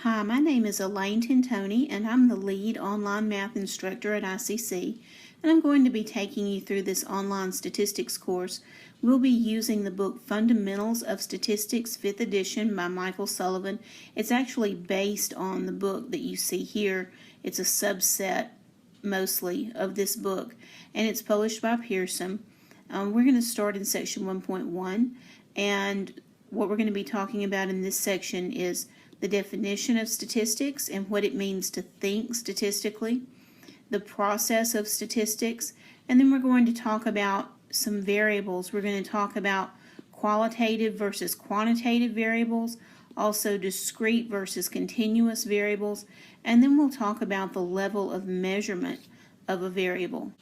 Hi, my name is Elaine Tintoni, and I'm the lead online math instructor at ICC, and I'm going to be taking you through this online statistics course. We'll be using the book Fundamentals of Statistics, 5th edition by Michael Sullivan. It's actually based on the book that you see here. It's a subset, mostly, of this book, and it's published by Pearson. We're going to start in section 1.1, and what we're going to be talking about in this section is the definition of statistics and what it means to think statistically, the process of statistics, and then we're going to talk about some variables. We're going to talk about qualitative versus quantitative variables, also discrete versus continuous variables, and then we'll talk about the level of measurement of a variable.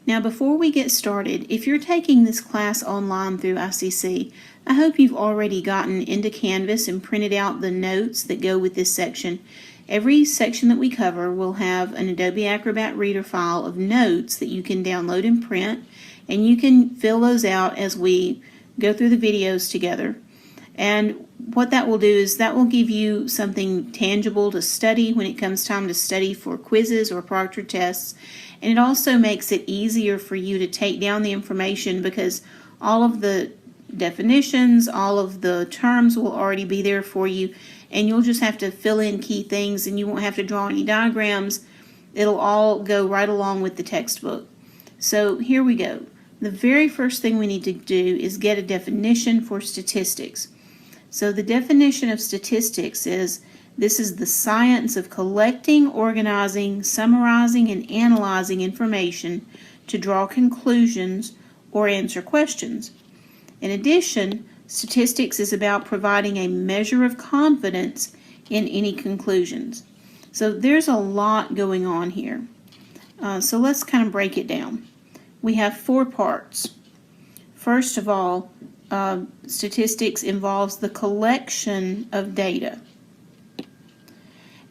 Now, before we get started, if you're taking this class online through ICC, I hope you've already gotten into Canvas and printed out the notes that go with this section. Every section that we cover will have an Adobe Acrobat Reader file of notes that you can download and print, and you can fill those out as we go through the videos together. And what that will do is that will give you something tangible to study when it comes time to study for quizzes or proctor tests. And it also makes it easier for you to take down the information because all of the definitions, all of the terms will already be there for you, and you'll just have to fill in key things and you won't have to draw any diagrams. It'll all go right along with the textbook. So here we go. The very first thing we need to do is get a definition for statistics. So the definition of statistics is this is the science of collecting, organizing, summarizing, and analyzing information to draw conclusions or answer questions. In addition, statistics is about providing a measure of confidence in any conclusions. So there's a lot going on here. So let's kind of break it down. We have 4 parts. First of all, statistics involves the collection of data.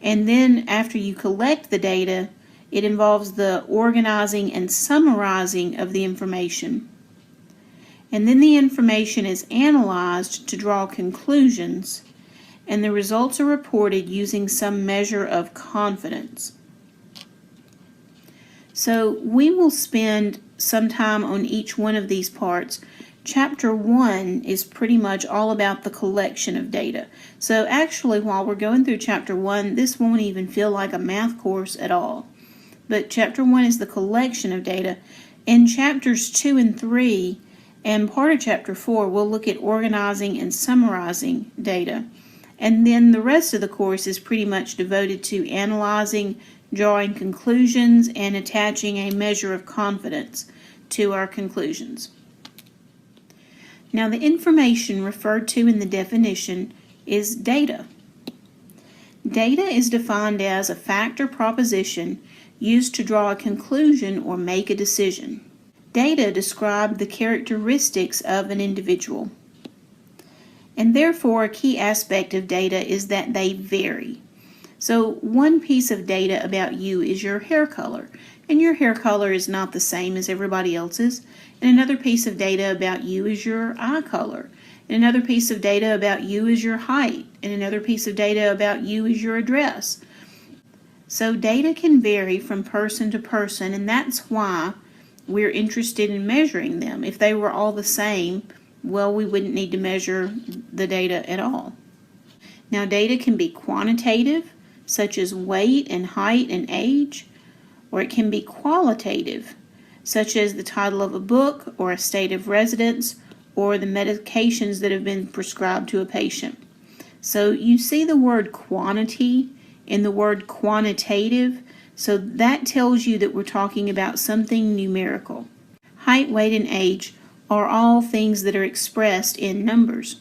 And then after you collect the data, it involves the organizing and summarizing of the information. And then the information is analyzed to draw conclusions, and the results are reported using some measure of confidence. So we will spend some time on each one of these parts. Chapter 1 is pretty much all about the collection of data. So actually, while we're going through Chapter 1, this won't even feel like a math course at all. But Chapter 1 is the collection of data. In Chapters 2 and 3, and part of Chapter 4, we'll look at organizing and summarizing data. And then the rest of the course is pretty much devoted to analyzing, drawing conclusions, and attaching a measure of confidence to our conclusions. Now, the information referred to in the definition is data. Data is defined as a fact or proposition used to draw a conclusion or make a decision. Data describe the characteristics of an individual. And therefore, a key aspect of data is that they vary. So one piece of data about you is your hair color, and your hair color is not the same as everybody else's. And another piece of data about you is your eye color. And another piece of data about you is your height. And another piece of data about you is your address. So data can vary from person to person, and that's why we're interested in measuring them. If they were all the same, well, we wouldn't need to measure the data at all. Now, data can be quantitative, such as weight and height and age, or it can be qualitative, such as the title of a book or a state of residence or the medications that have been prescribed to a patient. So you see the word quantity in the word quantitative, so that tells you that we're talking about something numerical. Height, weight, and age are all things that are expressed in numbers.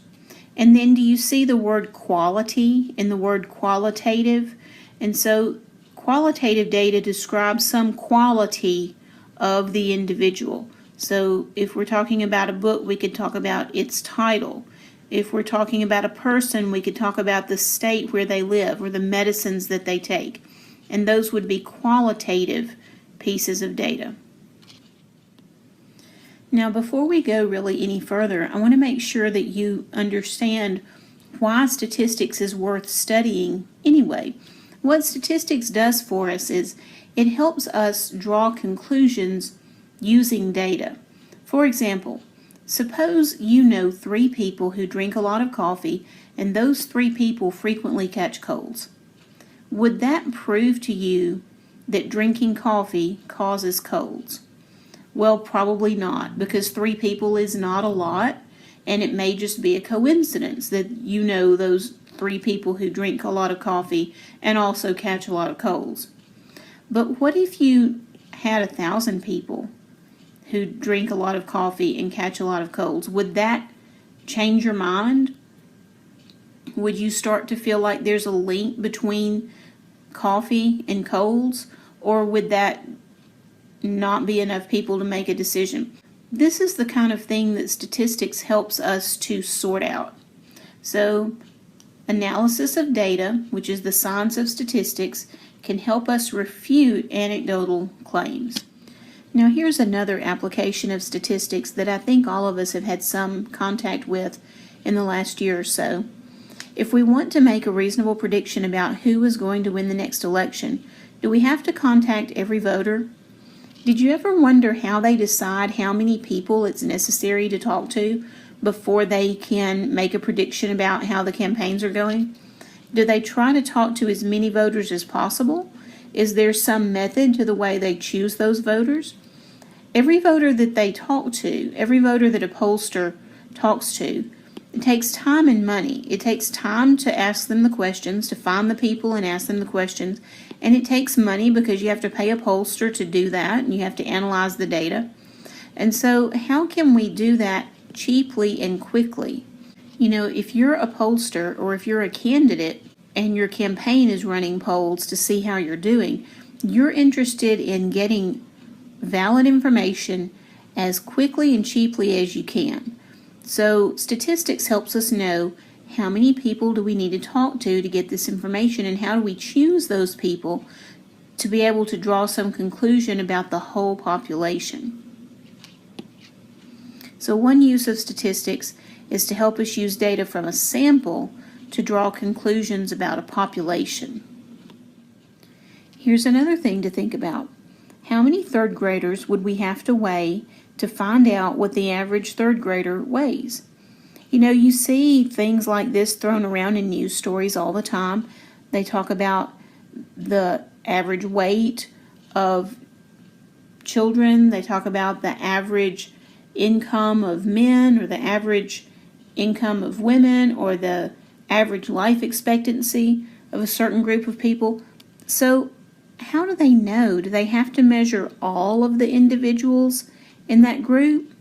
And then do you see the word quality in the word qualitative? And so qualitative data describes some quality of the individual. So if we're talking about a book, we could talk about its title. If we're talking about a person, we could talk about the state where they live or the medicines that they take. And those would be qualitative pieces of data. Now, before we go really any further, I want to make sure that you understand why statistics is worth studying anyway. What statistics does for us is it helps us draw conclusions using data. For example, suppose you know 3 people who drink a lot of coffee and those 3 people frequently catch colds. Would that prove to you that drinking coffee causes colds? Well, probably not, because 3 people is not a lot, and it may just be a coincidence that you know those 3 people who drink a lot of coffee and also catch a lot of colds. But what if you had 1,000 people who drink a lot of coffee and catch a lot of colds? Would that change your mind? Would you start to feel like there's a link between coffee and colds, or would that not be enough people to make a decision? This is the kind of thing that statistics helps us to sort out. So, analysis of data, which is the science of statistics, can help us refute anecdotal claims. Now here's another application of statistics that I think all of us have had some contact with in the last year or so. If we want to make a reasonable prediction about who is going to win the next election, do we have to contact every voter? Did you ever wonder how they decide how many people it's necessary to talk to before they can make a prediction about how the campaigns are going? Do they try to talk to as many voters as possible? Is there some method to the way they choose those voters? Every voter that they talk to, every voter that a pollster talks to, it takes time and money. It takes time to ask them the questions, to find the people and ask them the questions. And it takes money because you have to pay a pollster to do that, and you have to analyze the data. And so how can we do that cheaply and quickly? You know, if you're a pollster or if you're a candidate and your campaign is running polls to see how you're doing, you're interested in getting valid information as quickly and cheaply as you can. So statistics helps us know how many people do we need to talk to get this information, and how do we choose those people to be able to draw some conclusion about the whole population. So one use of statistics is to help us use data from a sample to draw conclusions about a population. Here's another thing to think about. How many 3rd graders would we have to weigh to find out what the average 3rd grader weighs? You know, you see things like this thrown around in news stories all the time. They talk about the average weight of children. They talk about the average income of men, or the average income of women, or the average life expectancy of a certain group of people. So how do they know? Do they have to measure all of the individuals in that group?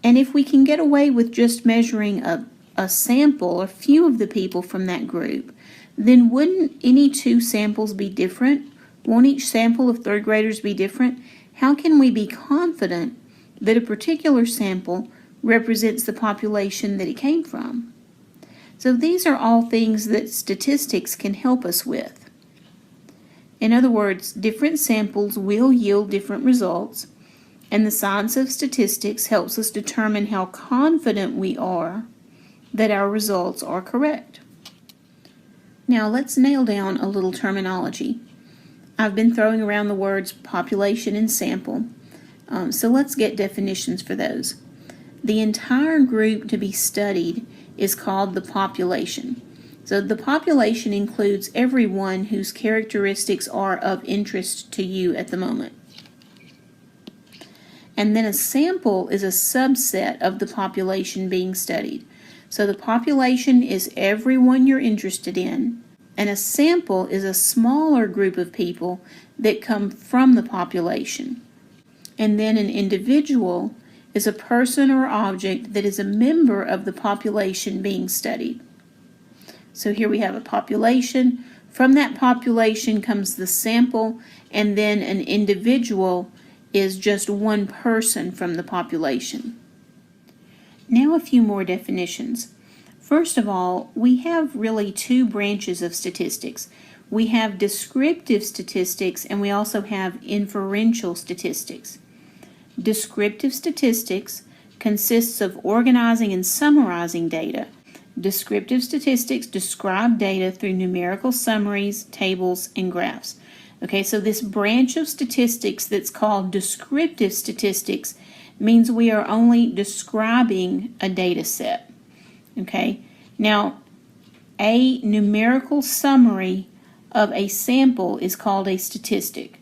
And if we can get away with just measuring a sample, a few of the people from that group, then wouldn't any 2 samples be different? Won't each sample of 3rd graders be different? How can we be confident that a particular sample represents the population that it came from? So these are all things that statistics can help us with. In other words, different samples will yield different results, and the science of statistics helps us determine how confident we are that our results are correct. Now let's nail down a little terminology. I've been throwing around the words population and sample, so let's get definitions for those. The entire group to be studied is called the population. So the population includes everyone whose characteristics are of interest to you at the moment. And then a sample is a subset of the population being studied. So the population is everyone you're interested in, and a sample is a smaller group of people that come from the population. And then an individual is a person or object that is a member of the population being studied. So here we have a population. From that population comes the sample, and then an individual is just one person from the population. Now a few more definitions. First of all, we have really 2 branches of statistics. We have descriptive statistics, and we also have inferential statistics. Descriptive statistics consists of organizing and summarizing data. Descriptive statistics describe data through numerical summaries, tables, and graphs. Okay, so this branch of statistics that's called descriptive statistics means we are only describing a data set. Okay, now a numerical summary of a sample is called a statistic.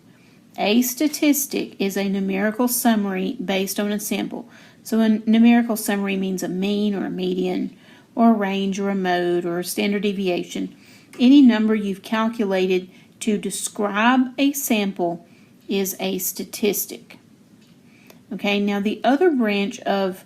A statistic is a numerical summary based on a sample. So a numerical summary means a mean or a median or a range or a mode or a standard deviation. Any number you've calculated to describe a sample is a statistic. Okay, now the other branch of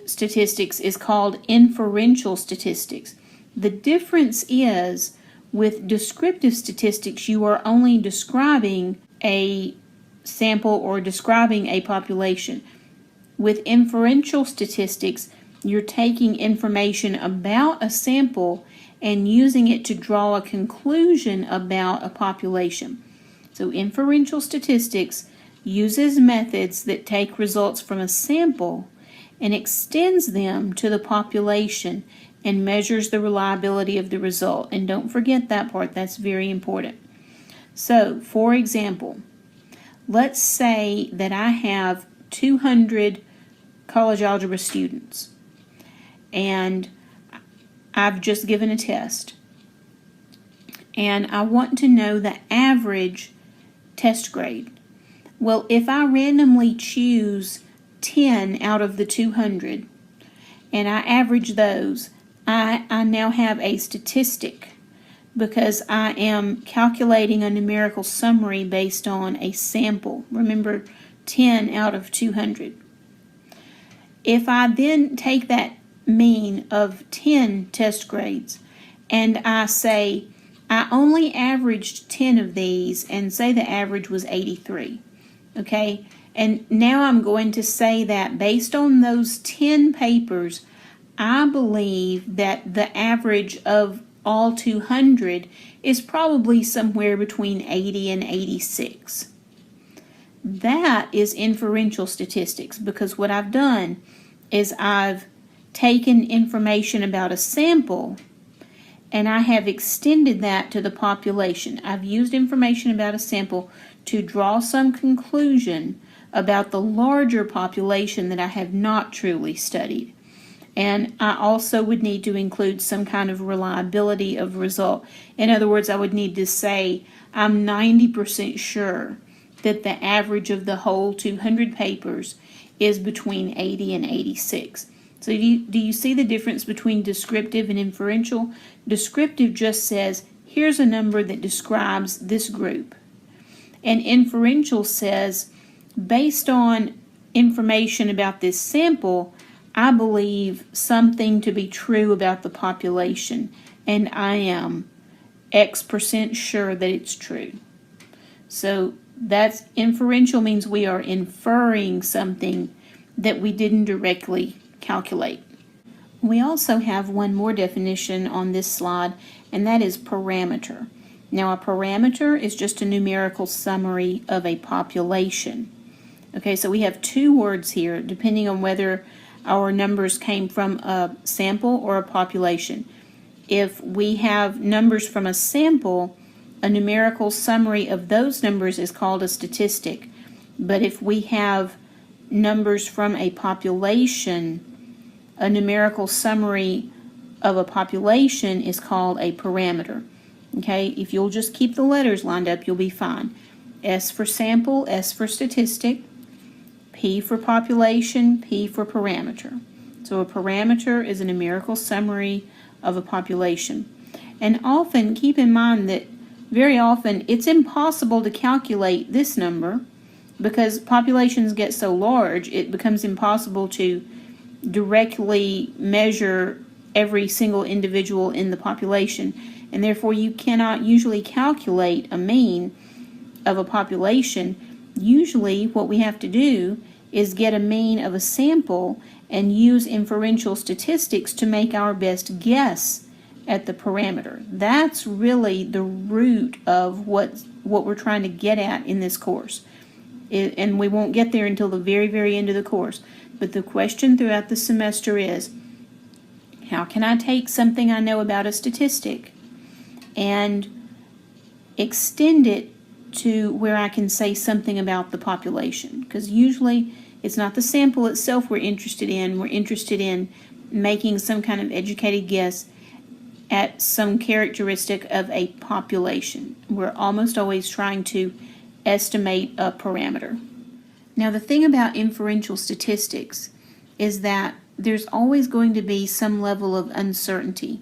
statistics is called inferential statistics. The difference is with descriptive statistics, you are only describing a sample or describing a population. With inferential statistics, you're taking information about a sample and using it to draw a conclusion about a population. So inferential statistics uses methods that take results from a sample and extends them to the population and measures the reliability of the result. And don't forget that part, that's very important. So, for example, let's say that I have 200 college algebra students and I've just given a test and I want to know the average test grade. Well, if I randomly choose 10 out of the 200 and I average those, I now have a statistic because I am calculating a numerical summary based on a sample. Remember, 10 out of 200. If I then take that mean of 10 test grades and I say I only averaged 10 of these and say the average was 83, okay? And now I'm going to say that based on those 10 papers, I believe that the average of all 200 is probably somewhere between 80 and 86. That is inferential statistics because what I've done is I've taken information about a sample and I have extended that to the population. I've used information about a sample to draw some conclusion about the larger population that I have not truly studied. And I also would need to include some kind of reliability of result. In other words, I would need to say I'm 90% sure that the average of the whole 200 papers is between 80 and 86. So do you see the difference between descriptive and inferential? Descriptive just says, here's a number that describes this group. And inferential says, based on information about this sample, I believe something to be true about the population, and I am X% sure that it's true. So that's inferential means we are inferring something that we didn't directly calculate. We also have one more definition on this slide, and that is parameter. Now, a parameter is just a numerical summary of a population. Okay, so we have two words here, depending on whether our numbers came from a sample or a population. If we have numbers from a sample, a numerical summary of those numbers is called a statistic. But if we have numbers from a population, a numerical summary of a population is called a parameter. Okay, if you'll just keep the letters lined up, you'll be fine. S for sample, S for statistic, P for population, P for parameter. So a parameter is a numerical summary of a population. And often, keep in mind that very often it's impossible to calculate this number because populations get so large, it becomes impossible to directly measure every single individual in the population. And therefore, you cannot usually calculate a mean of a population. Usually, what we have to do is get a mean of a sample and use inferential statistics to make our best guess at the parameter. That's really the root of what we're trying to get at in this course. And we won't get there until the very, very end of the course. But the question throughout the semester is, How can I take something I know about a statistic and extend it to where I can say something about the population? Because usually it's not the sample itself we're interested in. We're interested in making some kind of educated guess at some characteristic of a population. We're almost always trying to estimate a parameter. Now, the thing about inferential statistics is that there's always going to be some level of uncertainty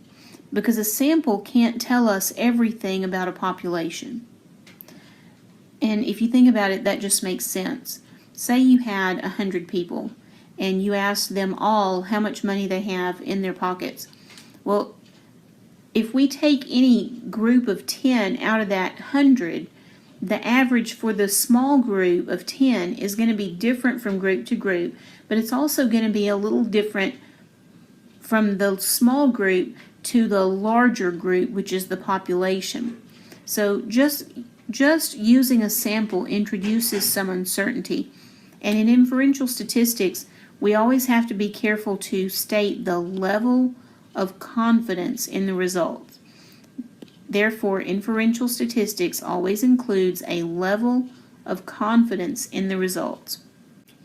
because a sample can't tell us everything about a population. And if you think about it, that just makes sense. Say you had 100 people and you asked them all how much money they have in their pockets. Well, if we take any group of 10 out of that 100, the average for the small group of 10 is going to be different from group to group, but it's also going to be a little different from the small group to the larger group, which is the population. So just using a sample introduces some uncertainty. And in inferential statistics, we always have to be careful to state the level of confidence in the results. Therefore, inferential statistics always includes a level of confidence in the results.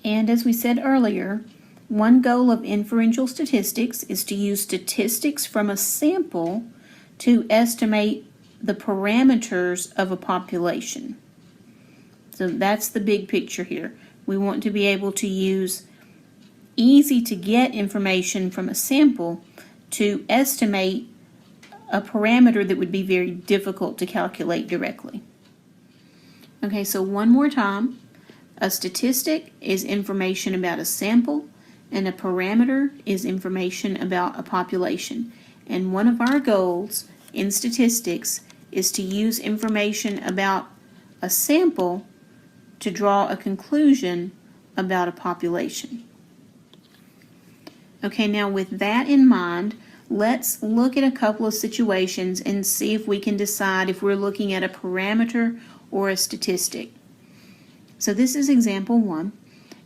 And as we said earlier, one goal of inferential statistics is to use statistics from a sample to estimate the parameters of a population. So that's the big picture here. We want to be able to use easy to get information from a sample to estimate a parameter that would be very difficult to calculate directly. Okay, so one more time. A statistic is information about a sample, and a parameter is information about a population. And one of our goals in statistics is to use information about a sample to draw a conclusion about a population. Okay, now with that in mind, let's look at a couple of situations and see if we can decide if we're looking at a parameter or a statistic. So this is example 1.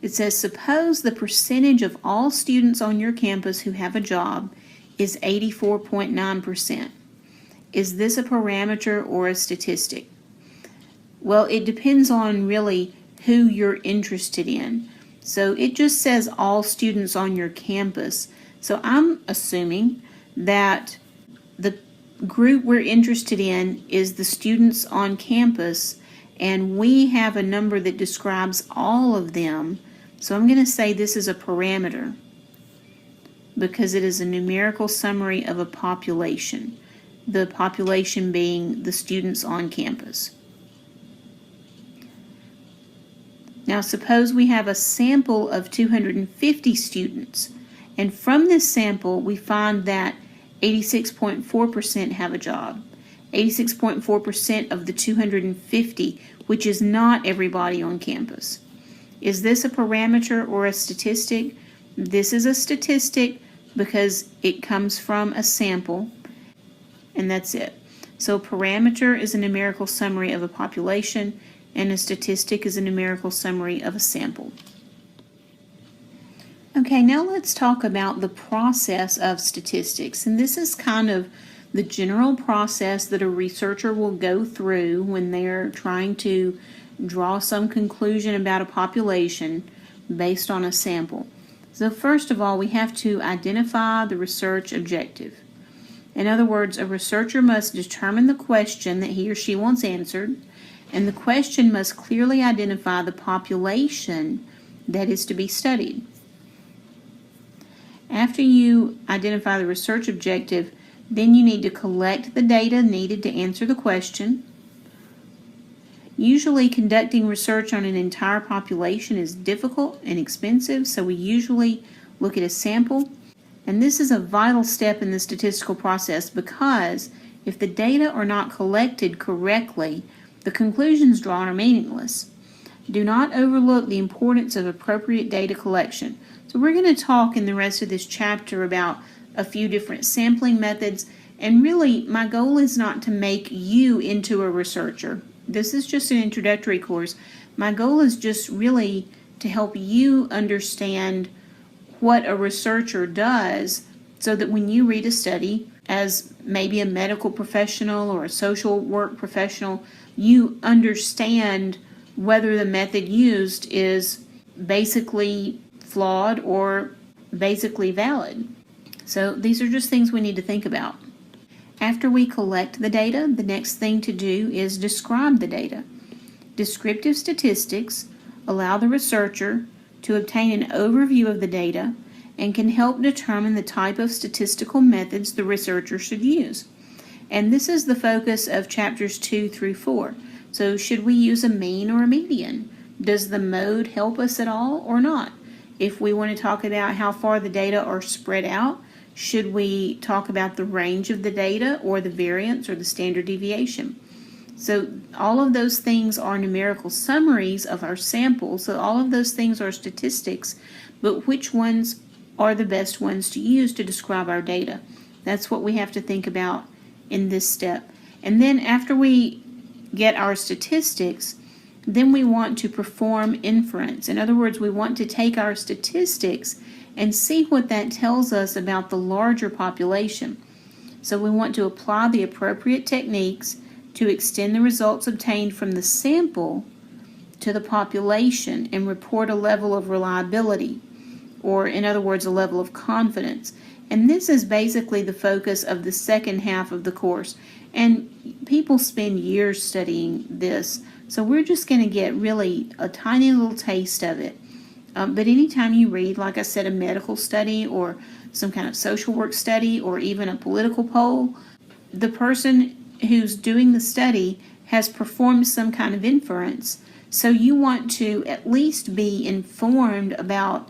It says, suppose the percentage of all students on your campus who have a job is 84.9%. Is this a parameter or a statistic? Well, it depends on really who you're interested in. So it just says all students on your campus. So I'm assuming that the group we're interested in is the students on campus, and we have a number that describes all of them. So I'm going to say this is a parameter because it is a numerical summary of a population, the population being the students on campus. Now suppose we have a sample of 250 students, and from this sample we find that 86.4% have a job. 86.4% of the 250, which is not everybody on campus. Is this a parameter or a statistic? This is a statistic because it comes from a sample, and that's it. So parameter is a numerical summary of a population, and a statistic is a numerical summary of a sample. Okay, now let's talk about the process of statistics. And this is kind of the general process that a researcher will go through when they're trying to draw some conclusion about a population based on a sample. So first of all, we have to identify the research objective. In other words, a researcher must determine the question that he or she wants answered, and the question must clearly identify the population that is to be studied. After you identify the research objective, then you need to collect the data needed to answer the question. Usually conducting research on an entire population is difficult and expensive, so we usually look at a sample. And this is a vital step in the statistical process because if the data are not collected correctly, the conclusions drawn are meaningless. Do not overlook the importance of appropriate data collection. So we're going to talk in the rest of this chapter about a few different sampling methods, and really my goal is not to make you into a researcher. This is just an introductory course. My goal is just really to help you understand what a researcher does so that when you read a study as maybe a medical professional or a social work professional, you understand whether the method used is basically flawed or basically valid. So these are just things we need to think about. After we collect the data, the next thing to do is describe the data. Descriptive statistics allow the researcher to obtain an overview of the data and can help determine the type of statistical methods the researcher should use. And this is the focus of chapters 2 through 4. So should we use a mean or a median? Does the mode help us at all or not? If we want to talk about how far the data are spread out, should we talk about the range of the data or the variance or the standard deviation? So all of those things are numerical summaries of our sample. So all of those things are statistics, but which ones are the best ones to use to describe our data? That's what we have to think about in this step. And then after we get our statistics, then we want to perform inference. In other words, we want to take our statistics and see what that tells us about the larger population. So we want to apply the appropriate techniques to extend the results obtained from the sample to the population and report a level of reliability, or in other words, a level of confidence. And this is basically the focus of the second half of the course. And people spend years studying this, so we're just going to get really a tiny little taste of it. But anytime you read, like I said, a medical study or some kind of social work study or even a political poll, the person who's doing the study has performed some kind of inference. So you want to at least be informed about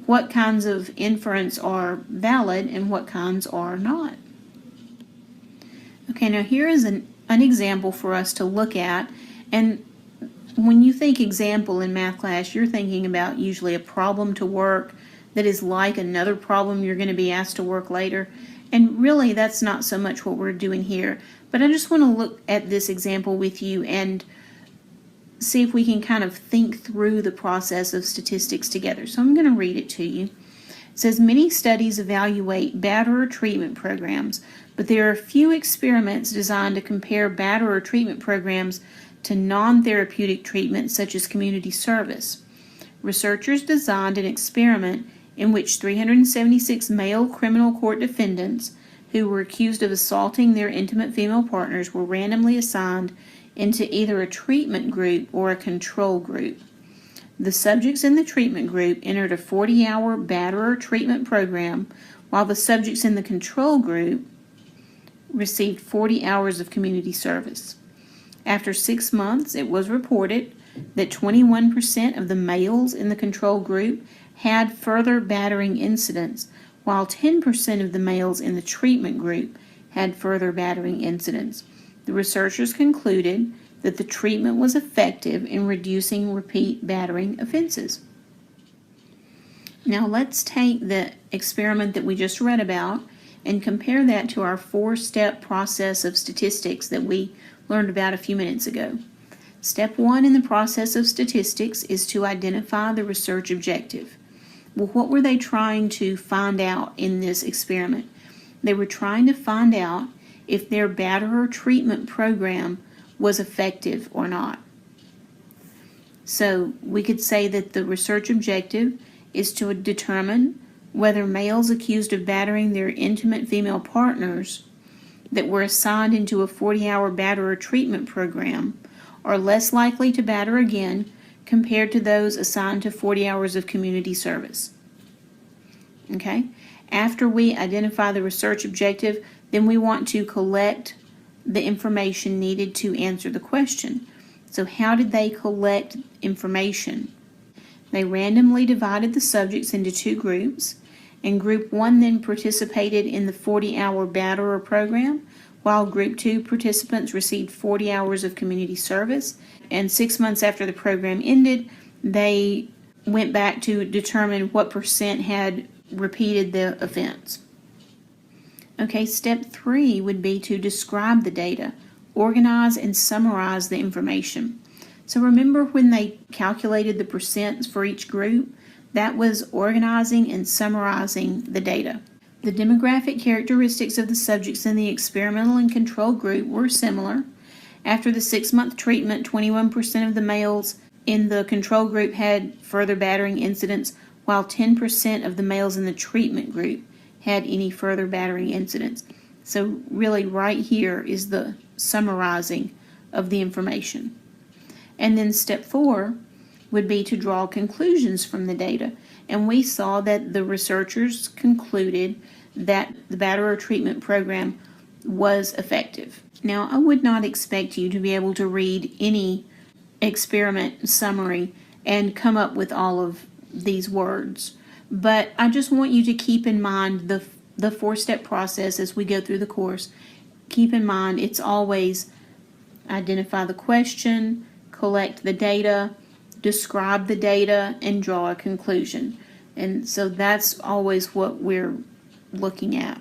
what kinds of inference are valid and what kinds are not. Okay, now here is an example for us to look at. And when you think example in math class, you're thinking about usually a problem to work that is like another problem you're going to be asked to work later. And really, that's not so much what we're doing here. But I just want to look at this example with you and see if we can kind of think through the process of statistics together. So I'm going to read it to you. It says, many studies evaluate batterer treatment programs, but there are few experiments designed to compare batterer treatment programs to non-therapeutic treatments such as community service. Researchers designed an experiment in which 376 male criminal court defendants who were accused of assaulting their intimate female partners were randomly assigned into either a treatment group or a control group. The subjects in the treatment group entered a 40-hour batterer treatment program, while the subjects in the control group received 40 hours of community service. After 6 months, it was reported that 21% of the males in the control group had further battering incidents, while 10% of the males in the treatment group had further battering incidents. The researchers concluded that the treatment was effective in reducing repeat battering offenses. Now let's take the experiment that we just read about and compare that to our 4-step process of statistics that we learned about a few minutes ago. Step 1 in the process of statistics is to identify the research objective. Well, what were they trying to find out in this experiment? They were trying to find out if their batterer treatment program was effective or not. So we could say that the research objective is to determine whether males accused of battering their intimate female partners that were assigned into a 40-hour batterer treatment program are less likely to batter again compared to those assigned to 40 hours of community service. Okay? After we identify the research objective, then we want to collect the information needed to answer the question. So how did they collect information? They randomly divided the subjects into 2 groups, and Group 1 then participated in the 40-hour batterer program, while Group 2 participants received 40 hours of community service, and 6 months after the program ended, they went back to determine what percent had repeated the offense. Okay, step 3 would be to describe the data, organize and summarize the information. So remember when they calculated the percents for each group? That was organizing and summarizing the data. The demographic characteristics of the subjects in the experimental and control group were similar. After the 6-month treatment, 21% of the males in the control group had further battering incidents, while 10% of the males in the treatment group had any further battering incidents. So really right here is the summarizing of the information. And then step 4 would be to draw conclusions from the data. And we saw that the researchers concluded that the batterer treatment program was effective. Now, I would not expect you to be able to read any experiment summary and come up with all of these words, but I just want you to keep in mind the 4-step process as we go through the course. Keep in mind it's always identify the question, collect the data, describe the data, and draw a conclusion. And so that's always what we're looking at.